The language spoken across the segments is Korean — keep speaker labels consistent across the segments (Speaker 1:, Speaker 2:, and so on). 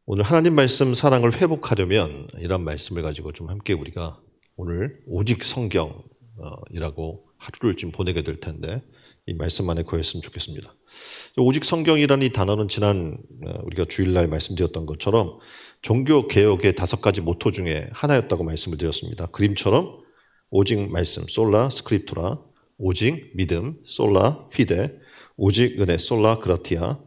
Speaker 1: 오늘 하나님 말씀 사랑을 회복하려면 이런 말씀을 가지고 좀 함께 우리가 오늘 오직 성경이라고 하루를 좀 보내게 될 텐데 이 말씀 안에 거했으면 좋겠습니다. 오직 성경이라는 이 단어는 지난 우리가 주일날 말씀드렸던 것처럼 종교 개혁의 5가지 모토 중에 하나였다고 말씀을 드렸습니다. 그림처럼 오직 말씀, 솔라 스크립투라, 오직 믿음, 솔라 피데, 오직 은혜, 솔라 그라티아,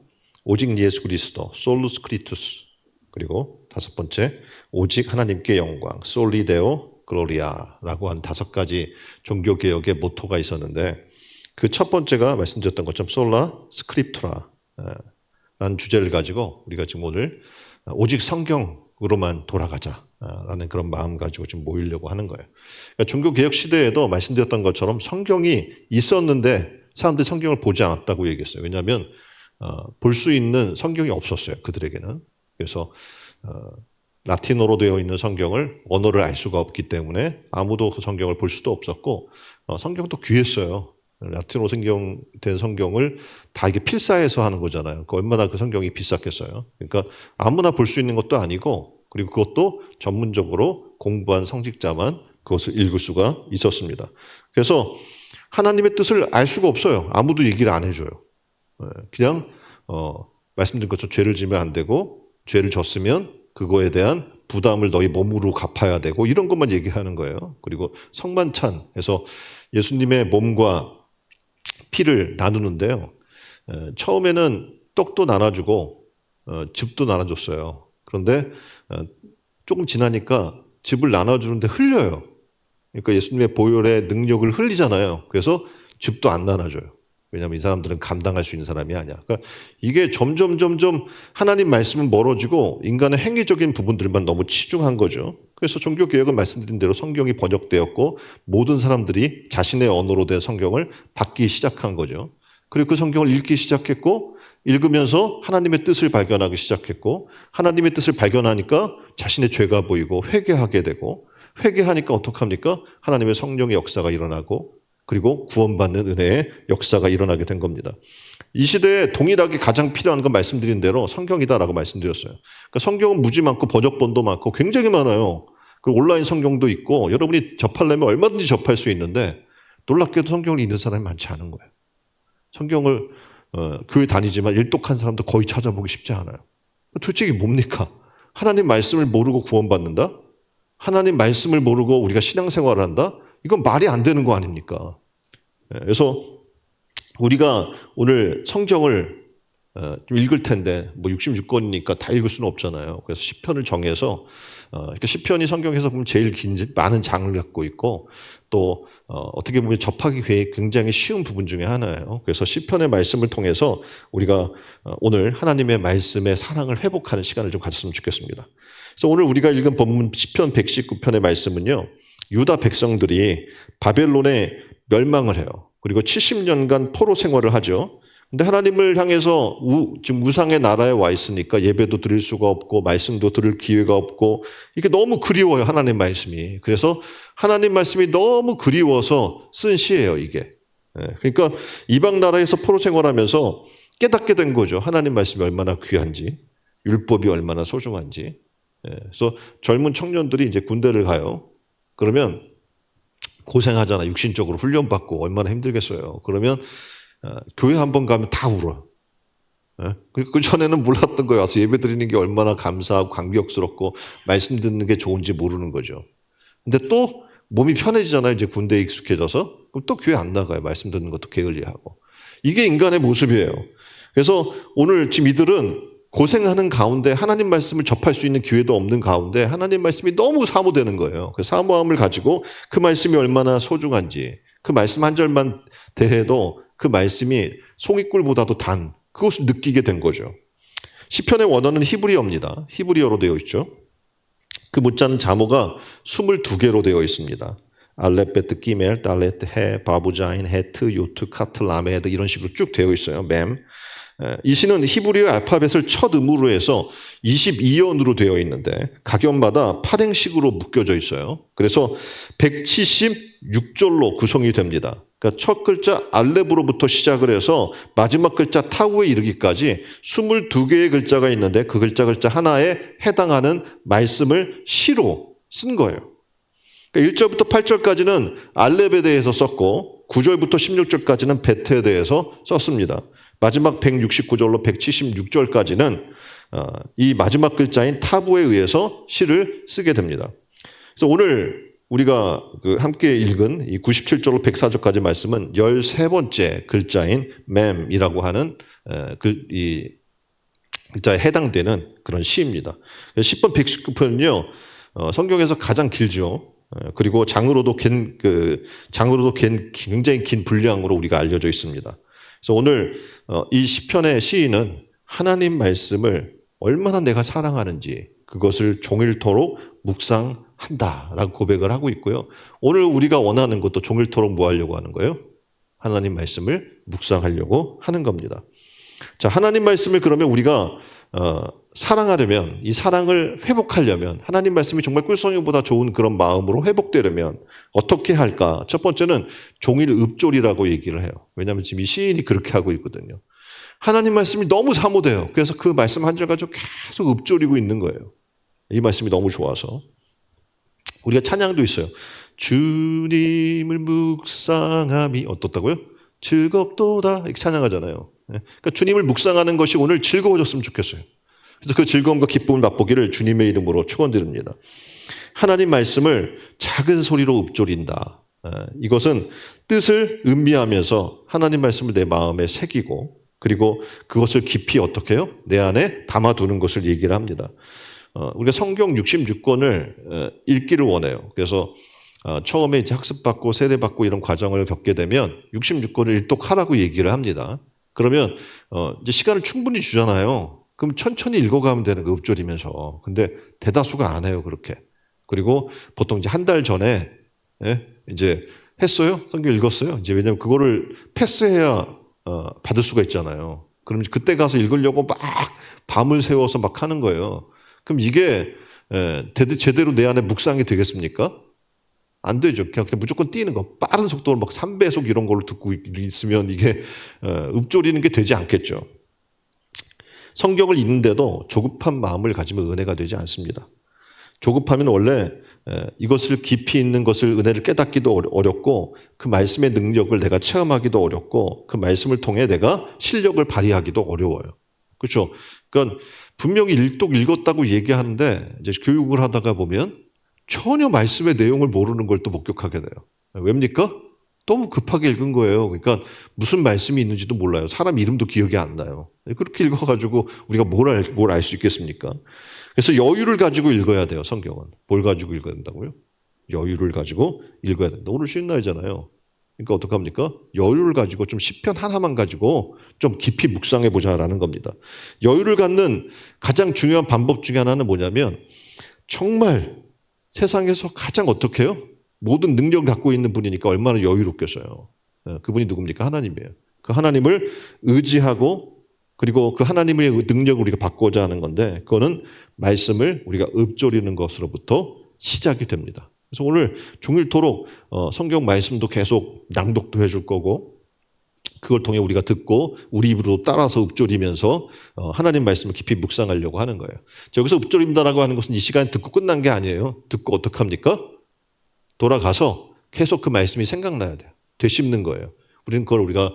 Speaker 1: 오직 예수 그리스도, 솔루스 크리투스, 그리고 5번째, 오직 하나님께 영광, 솔리데오 글로리아라고 한 5가지 종교개혁의 모토가 있었는데 그 첫 번째가 말씀드렸던 것처럼 솔라 스크립투라라는 주제를 가지고 우리가 지금 오늘 오직 성경으로만 돌아가자라는 그런 마음 가지고 지금 모이려고 하는 거예요. 그러니까 종교개혁 시대에도 말씀드렸던 것처럼 성경이 있었는데 사람들이 성경을 보지 않았다고 얘기했어요. 왜냐하면 볼 수 있는 성경이 없었어요. 그들에게는. 그래서 라틴어로 되어 있는 성경을 언어를 알 수가 없기 때문에 아무도 그 성경을 볼 수도 없었고 성경도 귀했어요. 라틴어로 된 성경을 다 이게 필사해서 하는 거잖아요. 얼마나 그 성경이 비쌌겠어요. 그러니까 아무나 볼 수 있는 것도 아니고 그리고 그것도 전문적으로 공부한 성직자만 그것을 읽을 수가 있었습니다. 그래서 하나님의 뜻을 알 수가 없어요. 아무도 얘기를 안 해줘요. 그냥 말씀드린 것처럼 죄를 지면 안 되고 죄를 졌으면 그거에 대한 부담을 너희 몸으로 갚아야 되고 이런 것만 얘기하는 거예요. 그리고 성만찬해서 예수님의 몸과 피를 나누는데요. 처음에는 떡도 나눠주고 즙도 나눠줬어요. 그런데 조금 지나니까 즙을 나눠주는데 흘려요. 그러니까 예수님의 보혈의 능력을 흘리잖아요. 그래서 즙도 안 나눠줘요. 왜냐하면 이 사람들은 감당할 수 있는 사람이 아니야. 그러니까 이게 점점 하나님 말씀은 멀어지고 인간의 행위적인 부분들만 너무 치중한 거죠. 그래서 종교개혁은 말씀드린 대로 성경이 번역되었고 모든 사람들이 자신의 언어로 된 성경을 받기 시작한 거죠. 그리고 그 성경을 읽기 시작했고 읽으면서 하나님의 뜻을 발견하기 시작했고 하나님의 뜻을 발견하니까 자신의 죄가 보이고 회개하게 되고 회개하니까 어떡합니까? 하나님의 성령의 역사가 일어나고 그리고 구원받는 은혜의 역사가 일어나게 된 겁니다. 이 시대에 동일하게 가장 필요한 건 말씀드린 대로 성경이다라고 말씀드렸어요. 그러니까 성경은 무지 많고 번역본도 많고 굉장히 많아요. 그리고 온라인 성경도 있고 여러분이 접하려면 얼마든지 접할 수 있는데 놀랍게도 성경을 읽는 사람이 많지 않은 거예요. 성경을 교회 다니지만 일독한 사람도 거의 찾아보기 쉽지 않아요. 도대체 이게 뭡니까? 하나님 말씀을 모르고 구원받는다? 하나님 말씀을 모르고 우리가 신앙생활을 한다? 이건 말이 안 되는 거 아닙니까? 그래서 우리가 오늘 성경을 좀 읽을 텐데 뭐 66권이니까 다 읽을 수는 없잖아요. 그래서 시편을 정해서 그러니까 시편이 성경에서 보면 제일 많은 장을 갖고 있고 또 어떻게 보면 접하기 굉장히 쉬운 부분 중에 하나예요. 그래서 시편의 말씀을 통해서 우리가 오늘 하나님의 말씀의 사랑을 회복하는 시간을 좀 가졌으면 좋겠습니다. 그래서 오늘 우리가 읽은 본문 시편 119편의 말씀은요. 유다 백성들이 바벨론에 멸망을 해요. 그리고 70년간 포로 생활을 하죠. 근데 하나님을 향해서 지금 우상의 나라에 와 있으니까 예배도 드릴 수가 없고 말씀도 들을 기회가 없고 이게 너무 그리워요. 하나님 말씀이. 그래서 하나님 말씀이 너무 그리워서 쓴 시예요. 이게. 그러니까 이방 나라에서 포로 생활하면서 깨닫게 된 거죠. 하나님 말씀이 얼마나 귀한지, 율법이 얼마나 소중한지. 그래서 젊은 청년들이 이제 군대를 가요. 그러면 고생하잖아. 육신적으로 훈련받고 얼마나 힘들겠어요. 그러면 교회 한번 가면 다 울어요. 그 전에는 몰랐던 거예요. 와서 예배 드리는 게 얼마나 감사하고 감격스럽고 말씀 듣는 게 좋은지 모르는 거죠. 근데 또 몸이 편해지잖아요. 이제 군대에 익숙해져서. 그럼 또 교회 안 나가요. 말씀 듣는 것도 게을리하고. 이게 인간의 모습이에요. 그래서 오늘 지금 이들은 고생하는 가운데 하나님 말씀을 접할 수 있는 기회도 없는 가운데 하나님 말씀이 너무 사모되는 거예요. 그 사모함을 가지고 그 말씀이 얼마나 소중한지 그 말씀 한 절만 대해도 그 말씀이 송이꿀보다도 단 그것을 느끼게 된 거죠. 시편의 원어는 히브리어입니다. 히브리어로 되어 있죠. 그 문자는 자모가 22개로 되어 있습니다. 알렙, 베트, 기멜, 달렛, 해, 바부자인, 헤트, 요트, 카트, 라메드 이런 식으로 쭉 되어 있어요. 맴. 이 시는 히브리어 알파벳을 첫 음으로 해서 22연으로 되어 있는데 각연마다 8행식으로 묶여져 있어요. 그래서 176절로 구성이 됩니다. 그러니까 첫 글자 알렙으로부터 시작을 해서 마지막 글자 타우에 이르기까지 22개의 글자가 있는데 그 글자 하나에 해당하는 말씀을 시로 쓴 거예요. 그러니까 1절부터 8절까지는 알렙에 대해서 썼고 9절부터 16절까지는 베트에 대해서 썼습니다. 마지막 169절로 176절까지는 이 마지막 글자인 타부에 의해서 시를 쓰게 됩니다. 그래서 오늘 우리가 함께 읽은 이 97절로 104절까지 말씀은 13번째 글자인 맴이라고 하는 이 글자에 해당되는 그런 시입니다. 10번 119편은요, 성경에서 가장 길죠. 그리고 장으로도 굉장히 긴 분량으로 우리가 알려져 있습니다. 그래서 오늘 이 시편의 시인은 하나님 말씀을 얼마나 내가 사랑하는지 그것을 종일토록 묵상한다라고 고백을 하고 있고요. 오늘 우리가 원하는 것도 종일토록 뭐 하려고 하는 거예요? 하나님 말씀을 묵상하려고 하는 겁니다. 자, 하나님 말씀을 그러면 우리가 사랑하려면, 이 사랑을 회복하려면, 하나님 말씀이 정말 꿀송이보다 좋은 그런 마음으로 회복되려면 어떻게 할까? 첫 번째는 종일 읊조리라고 얘기를 해요. 왜냐하면 지금 이 시인이 그렇게 하고 있거든요. 하나님 말씀이 너무 사모돼요. 그래서 그 말씀 한 절 가지고 계속 읊조리고 있는 거예요. 이 말씀이 너무 좋아서. 우리가 찬양도 있어요. 주님을 묵상함이 어떻다고요? 즐겁도다. 이렇게 찬양하잖아요. 그러니까 주님을 묵상하는 것이 오늘 즐거워졌으면 좋겠어요. 그래서 그 즐거움과 기쁨을 맛보기를 주님의 이름으로 축원드립니다. 하나님 말씀을 작은 소리로 읊조린다. 이것은 뜻을 음미하면서 하나님 말씀을 내 마음에 새기고 그리고 그것을 깊이 어떻게 해요? 내 안에 담아두는 것을 얘기를 합니다. 우리가 성경 66권을 읽기를 원해요. 그래서 처음에 이제 학습받고 세례받고 이런 과정을 겪게 되면 66권을 일독하라고 얘기를 합니다. 그러면 이제 시간을 충분히 주잖아요. 그럼 천천히 읽어가면 되는 거 읊조리면서. 근데 대다수가 안 해요, 그렇게. 그리고 보통 이제 한 달 전에 이제 했어요? 성경 읽었어요? 이제 왜냐면 그거를 패스해야 받을 수가 있잖아요. 그럼 그때 가서 읽으려고 막 밤을 새워서 막 하는 거예요. 그럼 이게 제대로 내 안에 묵상이 되겠습니까? 안 되죠. 그냥 무조건 뛰는 거. 빠른 속도로 막 3배속 이런 걸로 듣고 있으면 이게 읊조리는 게 되지 않겠죠. 성경을 읽는데도 조급한 마음을 가지면 은혜가 되지 않습니다. 조급하면 원래 이것을 깊이 있는 것을 은혜를 깨닫기도 어렵고 그 말씀의 능력을 내가 체험하기도 어렵고 그 말씀을 통해 내가 실력을 발휘하기도 어려워요. 그렇죠? 그러니까 분명히 읽었다고 얘기하는데 이제 교육을 하다가 보면 전혀 말씀의 내용을 모르는 걸 또 목격하게 돼요. 왜입니까? 너무 급하게 읽은 거예요. 그러니까 무슨 말씀이 있는지도 몰라요. 사람 이름도 기억이 안 나요. 그렇게 읽어가지고 우리가 뭘 알 수 있겠습니까? 그래서 여유를 가지고 읽어야 돼요, 성경은. 뭘 가지고 읽어야 된다고요? 여유를 가지고 읽어야 된다. 오늘 쉬는 날이잖아요. 그러니까 어떡합니까? 여유를 가지고 좀 시편 하나만 가지고 좀 깊이 묵상해 보자라는 겁니다. 여유를 갖는 가장 중요한 방법 중에 하나는 뭐냐면 정말 세상에서 가장 어떻게 해요? 모든 능력을 갖고 있는 분이니까 얼마나 여유롭겠어요. 그분이 누굽니까? 하나님이에요. 그 하나님을 의지하고 그리고 그 하나님의 능력을 우리가 받고자 하는 건데 그거는 말씀을 우리가 읊조리는 것으로부터 시작이 됩니다. 그래서 오늘 종일토록 성경 말씀도 계속 낭독도 해줄 거고 그걸 통해 우리가 듣고 우리 입으로 따라서 읊조리면서 하나님 말씀을 깊이 묵상하려고 하는 거예요. 여기서 읊조린다라고 하는 것은 이 시간 듣고 끝난 게 아니에요. 듣고 어떡합니까? 돌아가서 계속 그 말씀이 생각나야 돼요. 되씹는 거예요. 우리가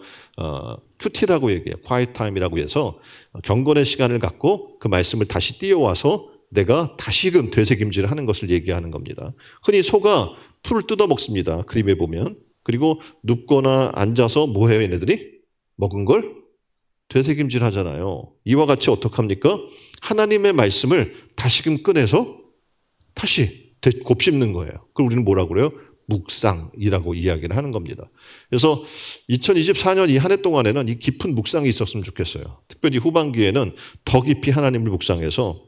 Speaker 1: 큐티라고 얘기해요. quiet time이라고 해서 경건의 시간을 갖고 그 말씀을 다시 띄워와서 내가 다시금 되새김질을 하는 것을 얘기하는 겁니다. 흔히 소가 풀을 뜯어 먹습니다. 그림에 보면. 그리고 눕거나 앉아서 뭐 해요, 얘네들이? 먹은 걸 되새김질 하잖아요. 이와 같이 어떡합니까? 하나님의 말씀을 다시금 꺼내서 다시 곱씹는 거예요. 그걸 우리는 뭐라고 그래요? 묵상이라고 이야기를 하는 겁니다. 그래서 2024년 이 한 해 동안에는 이 깊은 묵상이 있었으면 좋겠어요. 특별히 후반기에는 더 깊이 하나님을 묵상해서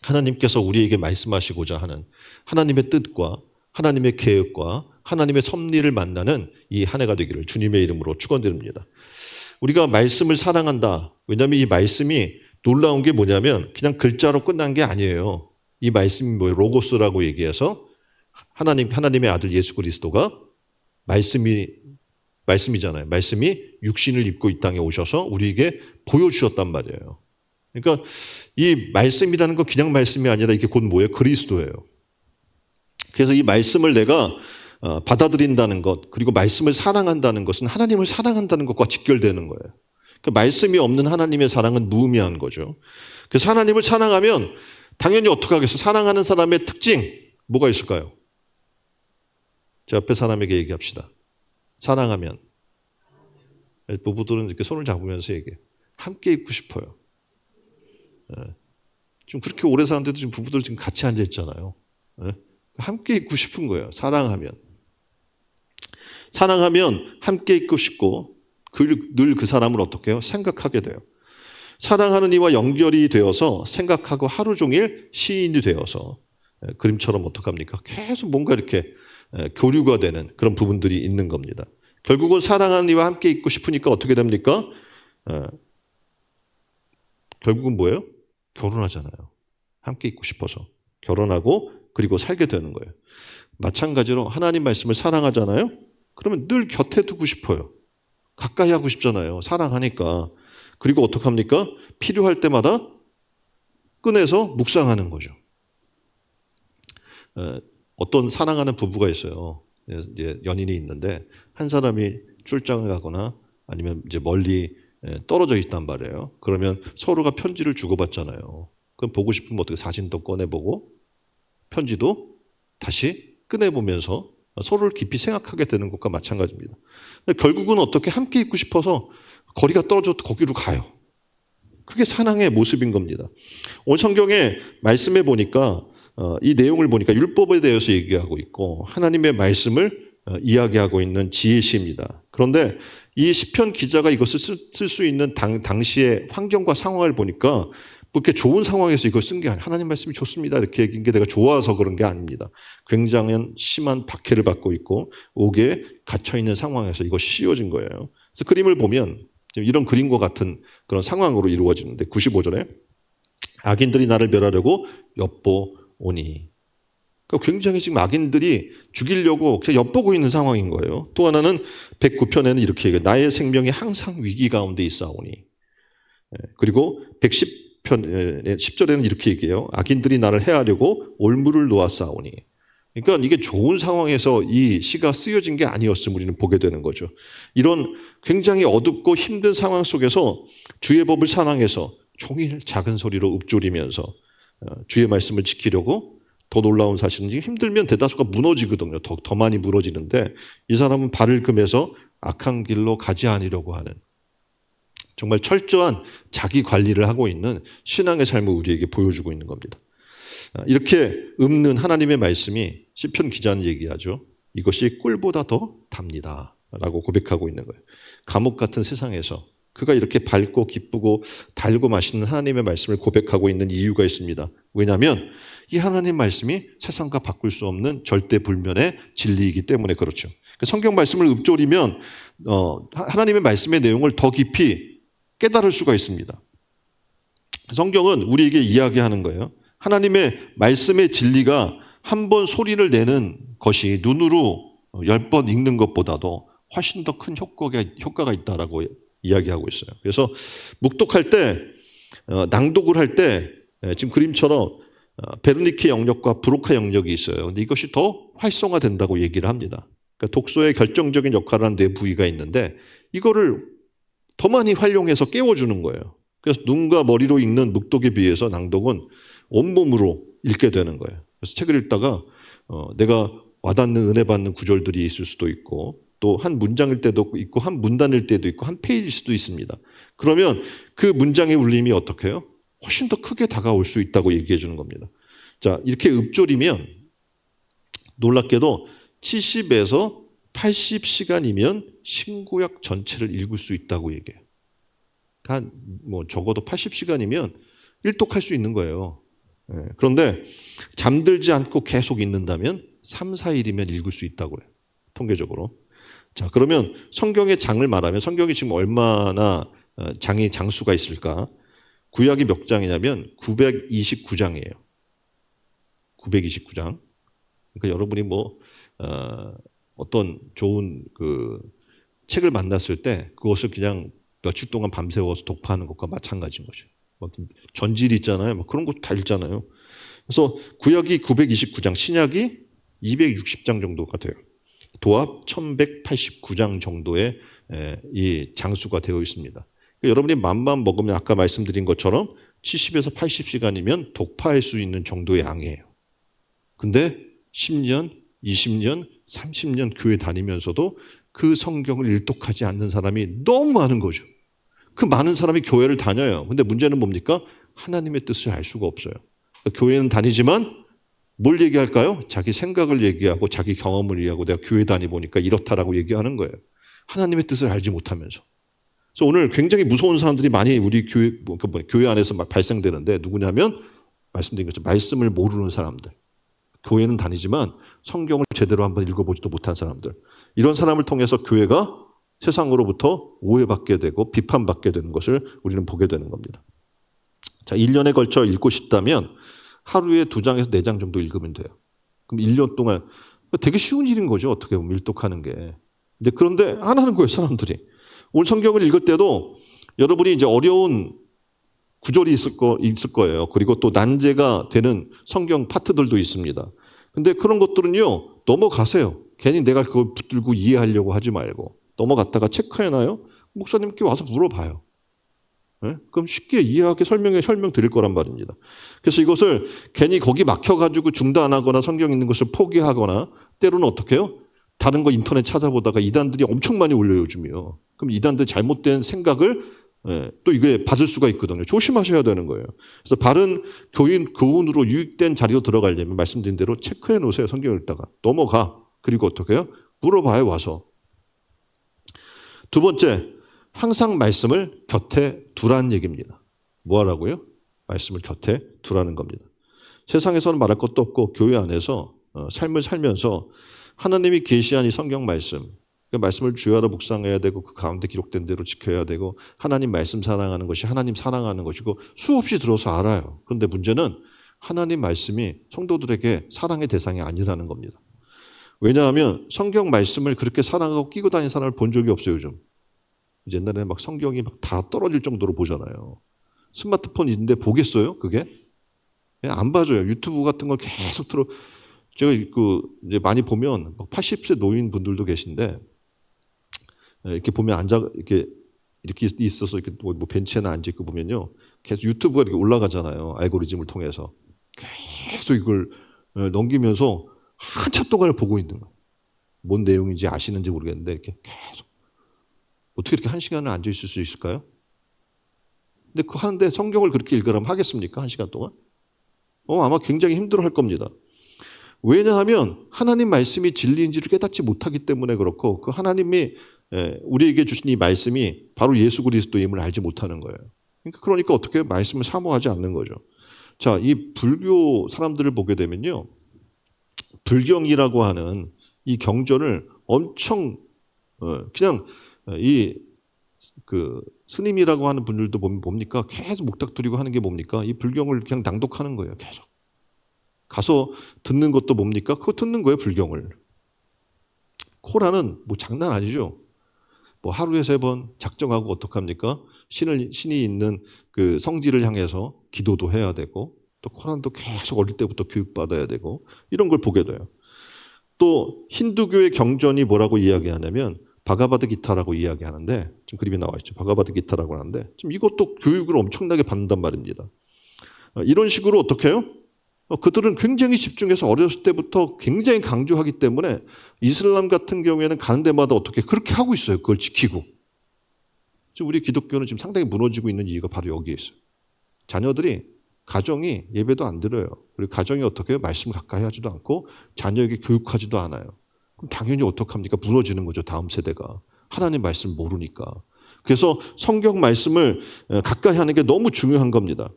Speaker 1: 하나님께서 우리에게 말씀하시고자 하는 하나님의 뜻과 하나님의 계획과 하나님의 섭리를 만나는 이 한 해가 되기를 주님의 이름으로 축원드립니다. 우리가 말씀을 사랑한다. 왜냐하면 이 말씀이 놀라운 게 뭐냐면 그냥 글자로 끝난 게 아니에요. 이 말씀이 뭐예요? 로고스라고 얘기해서 하나님의 아들 예수 그리스도가 말씀이 말씀이잖아요. 말씀이 육신을 입고 이 땅에 오셔서 우리에게 보여주셨단 말이에요. 그러니까 이 말씀이라는 건 그냥 말씀이 아니라 이게 곧 뭐예요? 그리스도예요. 그래서 이 말씀을 내가 받아들인다는 것, 그리고 말씀을 사랑한다는 것은 하나님을 사랑한다는 것과 직결되는 거예요. 그 말씀이 없는 하나님의 사랑은 무의미한 거죠. 그래서 하나님을 사랑하면 당연히 어떻게 하겠어요? 사랑하는 사람의 특징 뭐가 있을까요? 제 앞에 사람에게 얘기합시다. 사랑하면 부부들은 이렇게 손을 잡으면서 얘기해요. 함께 있고 싶어요. 좀 그렇게 오래 사는데도 지금 부부들 지금 같이 앉아 있잖아요. 함께 있고 싶은 거예요. 사랑하면 함께 있고 싶고 늘 그 사람을 어떻게 해요? 생각하게 돼요. 사랑하는 이와 연결이 되어서 생각하고 하루 종일 시인이 되어서 그림처럼 어떡합니까? 계속 뭔가 이렇게 교류가 되는 그런 부분들이 있는 겁니다. 결국은 사랑하는 이와 함께 있고 싶으니까 어떻게 됩니까? 결국은 뭐예요? 결혼하잖아요. 함께 있고 싶어서 결혼하고 그리고 살게 되는 거예요. 마찬가지로 하나님 말씀을 사랑하잖아요. 그러면 늘 곁에 두고 싶어요. 가까이 하고 싶잖아요. 사랑하니까. 그리고 어떡합니까? 필요할 때마다 꺼내서 묵상하는 거죠. 어떤 사랑하는 부부가 있어요. 이제 연인이 있는데 한 사람이 출장을 가거나 아니면 이제 멀리 떨어져 있단 말이에요. 그러면 서로가 편지를 주고받잖아요. 그럼 보고 싶으면 어떻게 사진도 꺼내보고 편지도 다시 꺼내보면서 서로를 깊이 생각하게 되는 것과 마찬가지입니다. 결국은 어떻게 함께 있고 싶어서 거리가 떨어져도 거기로 가요. 그게 사랑의 모습인 겁니다. 오늘 성경의 말씀에 보니까 이 내용을 보니까 율법에 대해서 얘기하고 있고 하나님의 말씀을 이야기하고 있는 지혜시입니다. 그런데 이 시편 기자가 이것을 쓸 수 있는 당시의 환경과 상황을 보니까 그렇게 좋은 상황에서 이걸 쓴 게 아니에요. 하나님 말씀이 좋습니다. 이렇게 얘기한 게 내가 좋아서 그런 게 아닙니다. 굉장한 심한 박해를 받고 있고 옥에 갇혀있는 상황에서 이것이 씌워진 거예요. 그래서 그림을 보면 지금 이런 그림과 같은 그런 상황으로 이루어지는데 95절에 악인들이 나를 멸하려고 엿보오니. 그러니까 굉장히 지금 악인들이 죽이려고 엿보고 있는 상황인 거예요. 또 하나는 109편에는 이렇게 얘기해요. 나의 생명이 항상 위기 가운데 있사오니. 그리고 110편 10절에는 이렇게 얘기해요. 악인들이 나를 해하려고 올무를 놓았사오니. 그러니까 이게 좋은 상황에서 이 시가 쓰여진 게 아니었음을 우리는 보게 되는 거죠. 이런 굉장히 어둡고 힘든 상황 속에서 주의 법을 사랑해서 종일 작은 소리로 읊조리면서 주의 말씀을 지키려고 더 놀라운 사실은 힘들면 대다수가 무너지거든요. 더 많이 무너지는데 이 사람은 발을 금해서 악한 길로 가지 않으려고 하는 정말 철저한 자기 관리를 하고 있는 신앙의 삶을 우리에게 보여주고 있는 겁니다. 이렇게 읊는 하나님의 말씀이 시편 기자는 얘기하죠. 이것이 꿀보다 더 답니다. 라고 고백하고 있는 거예요. 감옥 같은 세상에서 그가 이렇게 밝고 기쁘고 달고 맛있는 하나님의 말씀을 고백하고 있는 이유가 있습니다. 왜냐하면 이 하나님 말씀이 세상과 바꿀 수 없는 절대불면의 진리이기 때문에 그렇죠. 성경 말씀을 읊조리면 하나님의 말씀의 내용을 더 깊이 깨달을 수가 있습니다. 성경은 우리에게 이야기하는 거예요. 하나님의 말씀의 진리가 한 번 소리를 내는 것이 눈으로 10번 읽는 것보다도 훨씬 더 큰 효과가 있다라고 이야기하고 있어요. 그래서 묵독할 때, 낭독을 할 때 지금 그림처럼 베르니케 영역과 브로카 영역이 있어요. 근데 이것이 더 활성화된다고 얘기를 합니다. 그러니까 독서의 결정적인 역할을 하는 뇌 부위가 있는데 이거를 더 많이 활용해서 깨워주는 거예요. 그래서 눈과 머리로 읽는 묵독에 비해서 낭독은 온몸으로 읽게 되는 거예요. 그래서 책을 읽다가 내가 와닿는 은혜 받는 구절들이 있을 수도 있고 또 한 문장일 때도 있고 한 문단일 때도 있고 한 페이지일 수도 있습니다. 그러면 그 문장의 울림이 어떻게 해요? 훨씬 더 크게 다가올 수 있다고 얘기해 주는 겁니다. 자, 이렇게 읊조리면 놀랍게도 70에서 80시간이면 신구약 전체를 읽을 수 있다고 얘기해요. 뭐 적어도 80시간이면 일독할 수 있는 거예요. 그런데 잠들지 않고 계속 읽는다면 3, 4일이면 읽을 수 있다고 해요. 통계적으로. 자, 그러면 성경의 장을 말하면 성경이 지금 얼마나 장수가 있을까? 구약이 몇 장이냐면 929장이에요. 929장. 그러니까 여러분이 뭐 어떤 좋은 그 책을 만났을 때 그것을 그냥 며칠 동안 밤새워서 독파하는 것과 마찬가지인 거죠. 전질 있잖아요. 그런 거 다 읽잖아요. 그래서 구약이 929장, 신약이 260장 정도가 돼요. 도합 1189장 정도의 이 장수가 되어 있습니다. 그러니까 여러분이 맘만 먹으면 아까 말씀드린 것처럼 70에서 80시간이면 독파할 수 있는 정도의 양이에요. 근데 10년, 20년, 30년 교회 다니면서도 그 성경을 일독하지 않는 사람이 너무 많은 거죠. 그 많은 사람이 교회를 다녀요. 근데 문제는 뭡니까? 하나님의 뜻을 알 수가 없어요. 교회는 다니지만 뭘 얘기할까요? 자기 생각을 얘기하고 자기 경험을 얘기하고 내가 교회 다니보니까 이렇다라고 얘기하는 거예요. 하나님의 뜻을 알지 못하면서. 그래서 오늘 굉장히 무서운 사람들이 많이 우리 교회 안에서 막 발생되는데 누구냐면 말씀드린 것처럼 말씀을 모르는 사람들. 교회는 다니지만 성경을 제대로 한번 읽어보지도 못한 사람들. 이런 사람을 통해서 교회가 세상으로부터 오해받게 되고 비판받게 되는 것을 우리는 보게 되는 겁니다. 자, 1년에 걸쳐 읽고 싶다면 하루에 2장에서 4장 정도 읽으면 돼요. 그럼 1년 동안 되게 쉬운 일인 거죠. 어떻게 보면 일독하는 게. 근데 그런데 안 하는 거예요, 사람들이. 오늘 성경을 읽을 때도 여러분이 이제 어려운 구절이 있을 거예요. 그리고 또 난제가 되는 성경 파트들도 있습니다. 근데 그런 것들은요, 넘어가세요. 괜히 내가 그걸 붙들고 이해하려고 하지 말고 넘어갔다가 체크해놔요. 목사님께 와서 물어봐요. 네? 그럼 쉽게 이해하게 설명 드릴 거란 말입니다. 그래서 이것을 괜히 거기 막혀가지고 중단하거나 성경 있는 것을 포기하거나 때로는 어떻게 해요? 다른 거 인터넷 찾아보다가 이단들이 엄청 많이 올려요, 요즘이요. 그럼 이단들 잘못된 생각을 또 이게 받을 수가 있거든요. 조심하셔야 되는 거예요. 그래서 바른 교훈으로 유익된 자리로 들어가려면 말씀드린 대로 체크해 놓으세요. 성경 읽다가. 넘어가. 그리고 어떻게 해요? 물어봐요, 와서. 두 번째, 항상 말씀을 곁에 두라는 얘기입니다. 뭐 하라고요? 말씀을 곁에 두라는 겁니다. 세상에서는 말할 것도 없고 교회 안에서 삶을 살면서 하나님이 계시한 이 성경 말씀, 그 말씀을 주야로 묵상해야 되고 그 가운데 기록된 대로 지켜야 되고 하나님 말씀 사랑하는 것이 하나님 사랑하는 것이고 수없이 들어서 알아요. 그런데 문제는 하나님 말씀이 성도들에게 사랑의 대상이 아니라는 겁니다. 왜냐하면 성경 말씀을 그렇게 사랑하고 끼고 다니는 사람을 본 적이 없어요, 요즘. 옛날에는 막 성경이 막 다 떨어질 정도로 보잖아요. 스마트폰 있는데 보겠어요, 그게? 안 봐줘요. 유튜브 같은 거 계속 제가 이제 많이 보면 80세 노인분들도 계신데 이렇게 보면 이렇게 있어서 이렇게 뭐 벤치에나 앉아 있고 보면요. 계속 유튜브가 이렇게 올라가잖아요. 알고리즘을 통해서. 계속 이걸 넘기면서 한참 동안을 보고 있는 거예요. 뭔 내용인지 아시는지 모르겠는데 이렇게 계속. 어떻게 이렇게 1시간을 앉아 있을 수 있을까요? 근데 하는데 성경을 그렇게 읽으라면 하겠습니까? 1시간 동안? 아마 굉장히 힘들어 할 겁니다. 왜냐하면 하나님 말씀이 진리인지를 깨닫지 못하기 때문에 그렇고 그 하나님이 우리에게 주신 이 말씀이 바로 예수 그리스도임을 알지 못하는 거예요. 그러니까 어떻게 말씀을 사모하지 않는 거죠. 자, 이 불교 사람들을 보게 되면요. 불경이라고 하는 이 경전을 엄청 그냥 스님이라고 하는 분들도 보면 뭡니까? 계속 목닥거리고 하는 게 뭡니까? 이 불경을 그냥 낭독하는 거예요. 계속. 가서 듣는 것도 뭡니까? 그거 듣는 거예요, 불경을. 코라는 뭐 장난 아니죠. 뭐 하루에 3번 작정하고 어떡합니까? 신이 있는 그 성지를 향해서 기도도 해야 되고 또 코란도 계속 어릴 때부터 교육받아야 되고 이런 걸 보게 돼요. 또 힌두교의 경전이 뭐라고 이야기하냐면 바가바드 기타라고 이야기하는데 지금 그림이 나와 있죠. 바가바드 기타라고 하는데 지금 이것도 교육을 엄청나게 받는단 말입니다. 이런 식으로 어떻게 해요? 그들은 굉장히 집중해서 어렸을 때부터 굉장히 강조하기 때문에 이슬람 같은 경우에는 가는 데마다 어떻게 그렇게 하고 있어요. 그걸 지키고. 지금 우리 기독교는 지금 상당히 무너지고 있는 이유가 바로 여기에 있어요. 자녀들이 가정이 예배도 안 드려요. 그리고 가정이 어떻게 해요? 말씀을 가까이 하지도 않고 자녀에게 교육하지도 않아요. 그럼 당연히 어떡합니까? 무너지는 거죠. 다음 세대가. 하나님 말씀을 모르니까. 그래서 성경 말씀을 가까이 하는 게 너무 중요한 겁니다.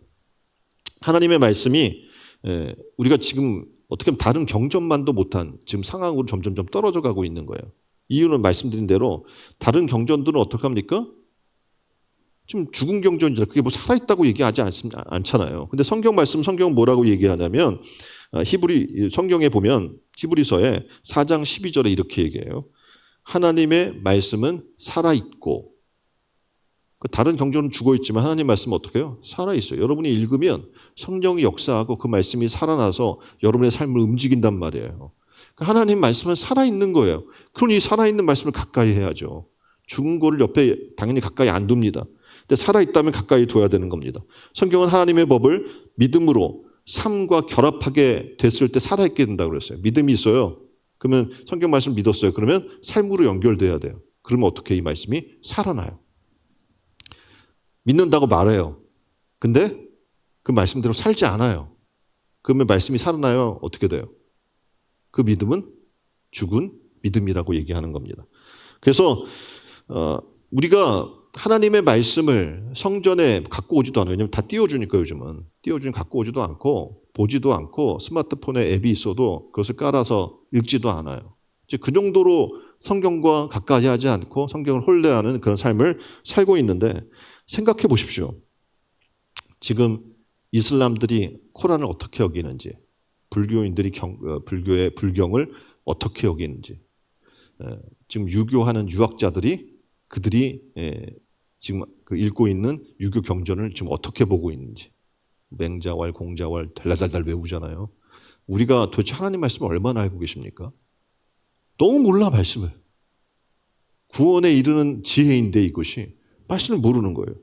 Speaker 1: 하나님의 말씀이 우리가 지금 어떻게 보면 다른 경전만도 못한 지금 상황으로 점점점 떨어져 가고 있는 거예요. 이유는 말씀드린 대로 다른 경전들은 어떻게 합니까? 지금 죽은 경전이잖아요. 그게 뭐 살아있다고 얘기하지 않잖아요. 근데 성경 말씀, 성경은 뭐라고 얘기하냐면 성경에 보면 히브리서에 4장 12절에 이렇게 얘기해요. 하나님의 말씀은 살아있고, 다른 경전은 죽어있지만 하나님 말씀은 어떻게 해요? 살아있어요. 여러분이 읽으면 성령이 역사하고 그 말씀이 살아나서 여러분의 삶을 움직인단 말이에요. 하나님 말씀은 살아있는 거예요. 그러니 살아있는 말씀을 가까이 해야죠. 죽은 거를 옆에 당연히 가까이 안 둡니다. 근데 살아있다면 가까이 둬야 되는 겁니다. 성경은 하나님의 법을 믿음으로 삶과 결합하게 됐을 때 살아있게 된다고 그랬어요. 믿음이 있어요. 그러면 성경 말씀 믿었어요. 그러면 삶으로 연결돼야 돼요. 그러면 어떻게 이 말씀이 살아나요. 믿는다고 말해요. 근데 그 말씀대로 살지 않아요. 그러면 말씀이 살아나요? 어떻게 돼요? 그 믿음은 죽은 믿음이라고 얘기하는 겁니다. 그래서 우리가 하나님의 말씀을 성전에 갖고 오지도 않아요. 왜냐하면 다 띄워주니까 요즘은. 띄워주니 갖고 오지도 않고 보지도 않고 스마트폰에 앱이 있어도 그것을 깔아서 읽지도 않아요. 이제 그 정도로 성경과 가까이 하지 않고 성경을 혼례하는 그런 삶을 살고 있는데 생각해 보십시오. 지금 이슬람들이 코란을 어떻게 여기는지, 불교인들이 불교의 불경을 어떻게 여기는지, 지금 유교하는 유학자들이 그들이 지금 읽고 있는 유교 경전을 지금 어떻게 보고 있는지, 맹자왈, 공자왈 달달달 외우잖아요. 우리가 도대체 하나님 말씀을 얼마나 알고 계십니까? 너무 몰라 말씀을. 구원에 이르는 지혜인데 이것이 말씀을 모르는 거예요.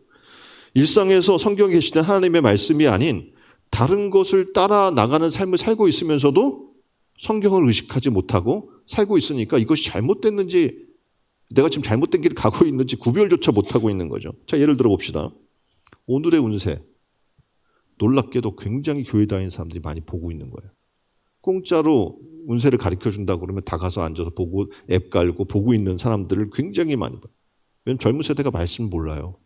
Speaker 1: 일상에서 성경에 계시된 하나님의 말씀이 아닌 다른 것을 따라 나가는 삶을 살고 있으면서도 성경을 의식하지 못하고 살고 있으니까 이것이 잘못됐는지 내가 지금 잘못된 길을 가고 있는지 구별조차 못하고 있는 거죠. 자, 예를 들어 봅시다. 오늘의 운세. 놀랍게도 굉장히 교회 다니는 사람들이 많이 보고 있는 거예요. 공짜로 운세를 가르쳐준다고 그러면 다 가서 앉아서 보고 앱 깔고 보고 있는 사람들을 굉장히 많이 봐요. 왜냐면 젊은 세대가 말씀 몰라요.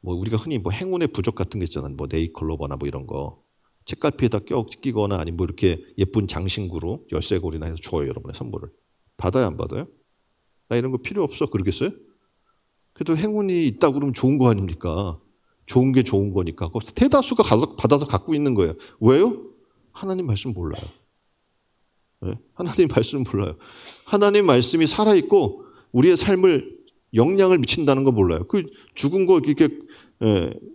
Speaker 1: 우리가 흔히 행운의 부적 같은 게 있잖아요. 네이클로버나 이런 거. 책갈피에다 끼거나 아니면 이렇게 예쁜 장신구로 열쇠고리나 해서 줘요. 여러분의 선물을. 받아요, 안 받아요? 나 이런 거 필요 없어. 그러겠어요? 그래도 행운이 있다고 그러면 좋은 거 아닙니까? 좋은 게 좋은 거니까. 대다수가 받아서 갖고 있는 거예요. 왜요? 하나님 말씀 몰라요. 네? 하나님 말씀 몰라요. 하나님 말씀이 살아있고 우리의 삶을 영향을 미친다는 거 몰라요. 그 죽은 거 이렇게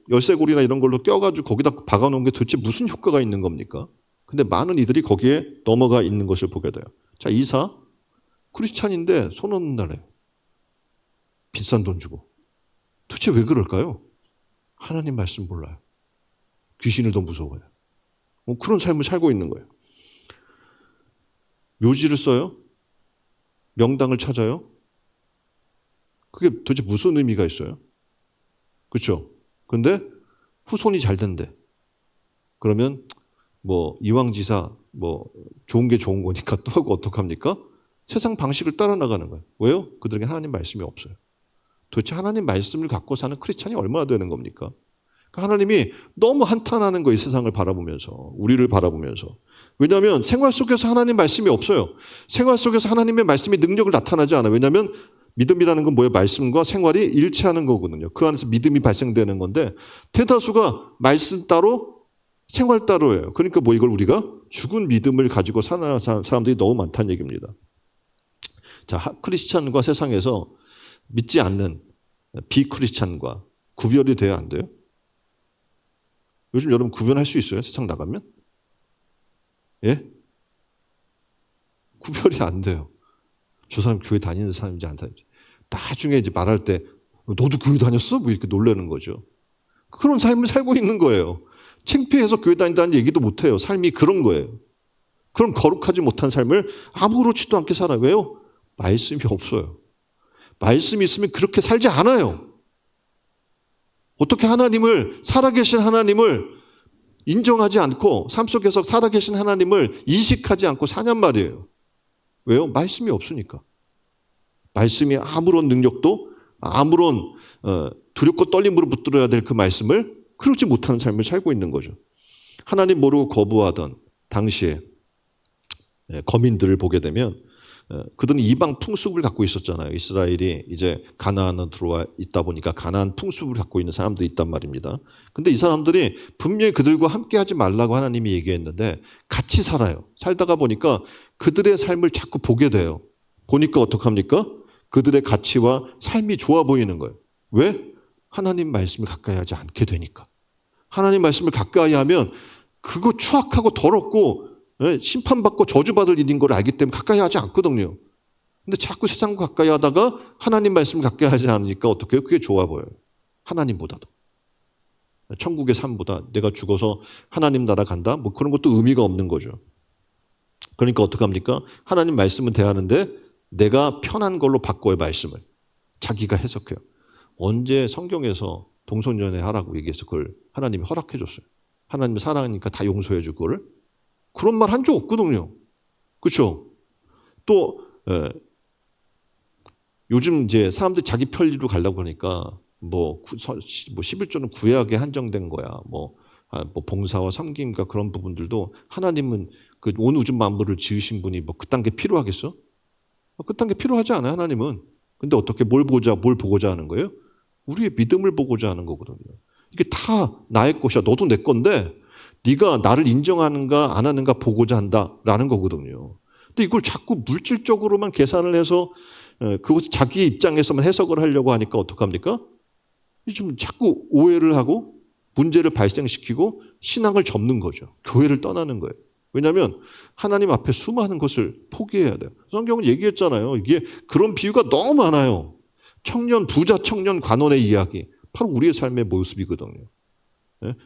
Speaker 1: 열쇠고리나 이런 걸로 껴가지고 거기다 박아놓은 게 도대체 무슨 효과가 있는 겁니까? 근데 많은 이들이 거기에 넘어가 있는 것을 보게 돼요. 자, 이사 크리스찬인데 손 없는 날에 비싼 돈 주고. 도대체 왜 그럴까요? 하나님 말씀 몰라요. 귀신을 더 무서워해요. 그런 삶을 살고 있는 거예요. 묘지를 써요? 명당을 찾아요? 그게 도대체 무슨 의미가 있어요? 그렇죠? 근데 후손이 잘 된대. 그러면 이왕지사 좋은 게 좋은 거니까 또 하고 어떡합니까? 세상 방식을 따라 나가는 거예요. 왜요? 그들에게 하나님 말씀이 없어요. 도대체 하나님 말씀을 갖고 사는 크리스찬이 얼마나 되는 겁니까? 하나님이 너무 한탄하는 거예요. 이 세상을 바라보면서. 우리를 바라보면서. 왜냐하면 생활 속에서 하나님 말씀이 없어요. 생활 속에서 하나님의 말씀이 능력을 나타나지 않아요. 왜냐하면 믿음이라는 건 뭐예요? 말씀과 생활이 일치하는 거거든요. 그 안에서 믿음이 발생되는 건데 대다수가 말씀 따로 생활 따로예요. 그러니까 이걸 우리가 죽은 믿음을 가지고 사는 사람들이 너무 많다는 얘기입니다. 자, 크리스찬과 세상에서 믿지 않는 비크리스찬과 구별이 돼야 안 돼요? 요즘 여러분 구별할 수 있어요? 세상 나가면? 예? 구별이 안 돼요. 저 사람 교회 다니는 사람인지 안 다니는지. 나중에 이제 말할 때 너도 교회 다녔어? 이렇게 놀라는 거죠. 그런 삶을 살고 있는 거예요. 창피해서 교회 다닌다는 얘기도 못해요. 삶이 그런 거예요. 그럼 거룩하지 못한 삶을 아무렇지도 않게 살아요. 왜요? 말씀이 없어요. 말씀이 있으면 그렇게 살지 않아요. 어떻게 살아계신 하나님을 인정하지 않고 삶 속에서 살아계신 하나님을 인식하지 않고 사냔 말이에요. 왜요? 말씀이 없으니까. 말씀이 아무런 능력도 아무런 두렵고 떨림으로 붙들어야 될 그 말씀을 그렇지 못하는 삶을 살고 있는 거죠. 하나님 모르고 거부하던 당시에 거민들을 보게 되면 그들은 이방 풍습을 갖고 있었잖아요. 이스라엘이 이제 가나안으로 들어와 있다 보니까 가나안 풍습을 갖고 있는 사람들이 있단 말입니다. 근데 이 사람들이 분명히 그들과 함께 하지 말라고 하나님이 얘기했는데 같이 살아요. 살다가 보니까 그들의 삶을 자꾸 보게 돼요. 보니까 어떡합니까? 그들의 가치와 삶이 좋아 보이는 거예요. 왜? 하나님 말씀을 가까이 하지 않게 되니까. 하나님 말씀을 가까이 하면 그거 추악하고 더럽고 심판받고 저주받을 일인 걸 알기 때문에 가까이 하지 않거든요. 근데 자꾸 세상과 가까이 하다가 하나님 말씀을 가까이 하지 않으니까 어떻게 해요? 그게 좋아 보여요. 하나님보다도. 천국의 삶보다 내가 죽어서 하나님 나라 간다? 뭐 그런 것도 의미가 없는 거죠. 그러니까 어떡합니까? 하나님 말씀은 대하는데 내가 편한 걸로 바꿔요, 말씀을. 자기가 해석해요. 언제 성경에서 동성연애 하라고 얘기해서 그걸 하나님이 허락해 줬어요. 하나님이 사랑하니까 다 용서해 줄 거를. 그런 말 한 적 없거든요. 그렇죠? 또 요즘 이제 사람들이 자기 편리로 가려고 그러니까 뭐 11조는 구약에 한정된 거야. 뭐 봉사와 섬김과 그런 부분들도 하나님은 그 온 우주 만물을 지으신 분이 뭐 그딴 게 필요하겠어? 그딴 게 필요하지 않아요, 하나님은. 근데 어떻게 뭘 보고자 하는 거예요? 우리의 믿음을 보고자 하는 거거든요. 이게 다 나의 것이야. 너도 내 건데 네가 나를 인정하는가 안 하는가 보고자 한다라는 거거든요. 근데 이걸 자꾸 물질적으로만 계산을 해서 그것을 자기 입장에서만 해석을 하려고 하니까 어떡합니까? 좀 자꾸 오해를 하고 문제를 발생시키고 신앙을 접는 거죠. 교회를 떠나는 거예요. 왜냐하면 하나님 앞에 수많은 것을 포기해야 돼요. 성경은 얘기했잖아요. 이게 그런 비유가 너무 많아요. 부자 청년 관원의 이야기. 바로 우리의 삶의 모습이거든요.